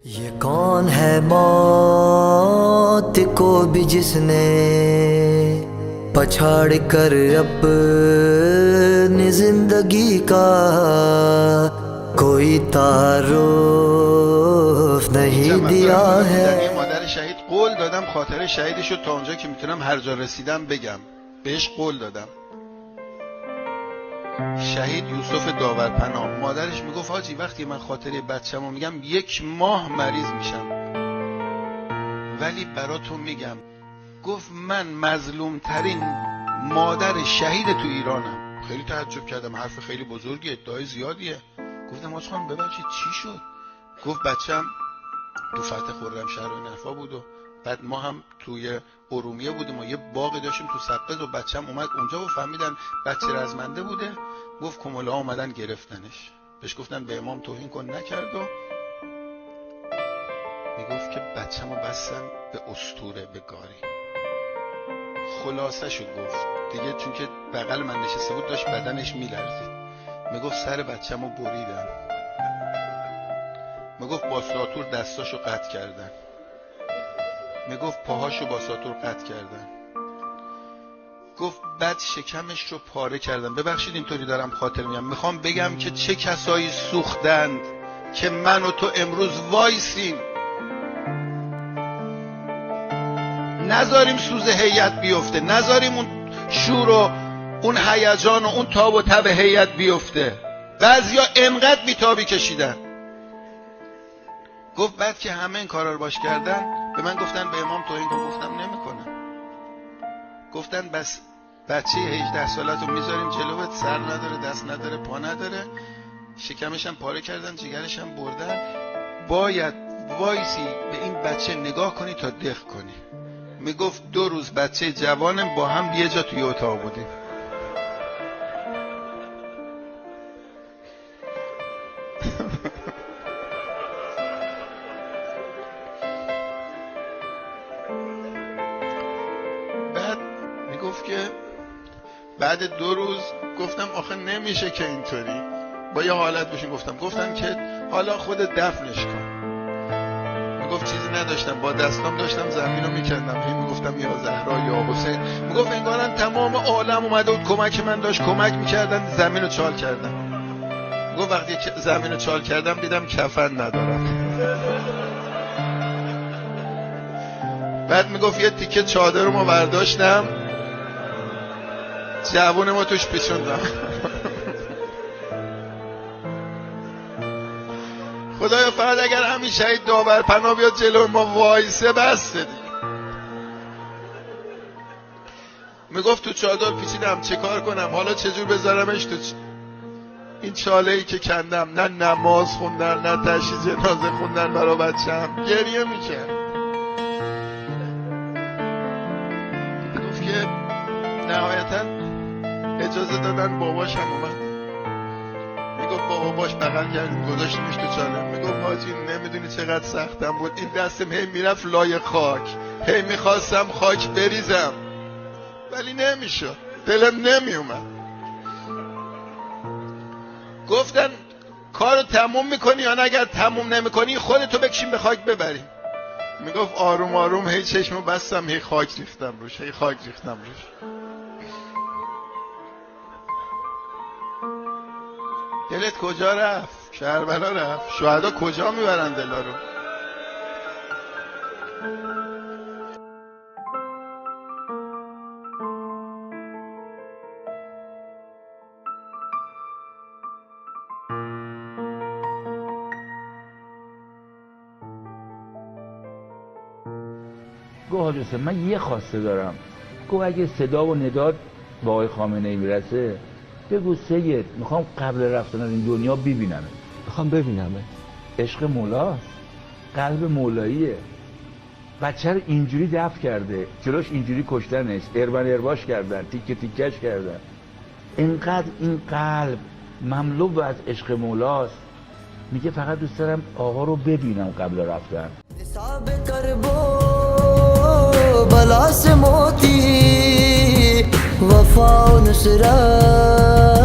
ये कौन है मौत को भी जिसने पछाड़ कर अपनी जिंदगी का कोई तारुफ नहीं दिया है. مادر شهید قول دادم خاطر شهیدشو تا اونجا که میتونم هر جا رسیدم بگم. بهش قول دادم. شهید یوسف داورپناه مادرش میگفت حاجی وقتی من خاطره بچه‌مو میگم 1 ماه مریض میشم، ولی براتون میگم گفت من مظلوم ترین مادر شهید تو ایرانم. خیلی تعجب کردم، حرف خیلی بزرگی، ادعای زیادیه. گفتم حاج خانم ببخشید چی شد؟ گفت بچه‌م تو فتح خرمشهر و این حرفا بود و بعد ما هم توی ارومیه بودیم و یه باغی داشتیم تو سقز و بچه‌م اومد اونجا و فهمیدن بچه رزمنده بوده. گفت کمولا اومدن گرفتنش، بهش گفتن به امام توهین کن، نکرد و میگفت که بچه‌مو بستن به اسطوره، به گاری. خلاصه شو گفت دیگه، چون که بغل من نشسته بود داشت بدنش میلرزید. میگفت سر بچه‌مو بریدن، میگفت با ساطور دستاشو قطع کردن، میگفت پاهاشو با ساطور قطع کردن، گفت بعد شکمش رو پاره کردن. ببخشید اینطوری دارم خاطر میگم، میخوام بگم که چه کسایی سوختند که من و تو امروز وایسیم نذاریم سوز هیئت بیفته، نذاریم اون شور و اون هیجان و اون تاب و تب هیئت بیفته. بعضیا انقدر بیتابی کشیدن. گفت بعد که همه این کارا رو باش کردن به من گفتن به امام توهین کن. گفتم نمیکنم. گفتن بس بچه 18 سالتو میذاریم جلوت، سر نداره، دست نداره، پا نداره، شکمش هم پاره کردن، جگرش هم بردن، باید وایسی به این بچه نگاه کنی تا دق کنی. میگفت 2 روز بچه جوانم با هم یه جا توی اتاق بودیم. بعد میگفت که بعد 2 روز گفتم آخه نمیشه که اینطوری با یه حالت بشین. گفتن که حالا خودت دفنش کن. میگفت چیزی نداشتم، با دستام داشتم زمین رو میکندم، هی میگفتم یا زهرا یا حسین. میگفت انگارن تمام عالم اومده بود کمک من داشت کمک میکردن، زمین رو چال کردم. میگفت وقتی زمین رو چال کردم دیدم کفن ندارم. بعد میگفت یه تیکه چادر رو ما برداشتم، جوون ما توش پیچوندم. خدایا فقط اگر همین شهید داورپناه بیاد جلو ما وایسه بسته دیگه. میگفت تو چادر پیچیدم، چه کار کنم حالا چجور بذارمش تو این چاله‌ای که کندم؟ نه نماز خوندن، نه تشییع جنازه خوندن برای بچه‌م، گریه میکرد. میگفت که نهایتا اجازه دادن باباش هم اومد. میگفت با باباش بغل کردیم گذاشتیمش تو چاله. میگفت حاجی نمیدونی چقدر سختم بود، این دستم هی میرفت لای خاک، هی میخواستم خاک بریزم ولی نمیشد، دلم نمیومد. گفتن کارو تموم میکنی یا نه اگر تموم نمیکنی خودتو بکشیم به خاک ببریم. میگفت آروم آروم هی چشمو بستم، هی خاک ریختم روش، هی خاک ریختم روش. دلت کجا رفت؟ کربلا رفت. شهدا کجا میبرن دلا رو؟ گفت حاج حسین من یه خواسته دارم. گفت اگه صدا و نداد با آقای خامنه‌ای میرسه بگو سید میخوام قبل رفتن از این دنیا ببینمه. میخوام ببینمه. عشق مولاست، قلب مولاییه. بچه رو اینجوری دفن کرده، جلوش اینجوری کشتنش، ارباش کردن، تیکه تیکش کردن. اینقدر این قلب مملو از عشق مولاست. میگه فقط دوست دارم آقا رو ببینم قبل رفتن. نصاب کربو بلا سے موتی وفا و نصرت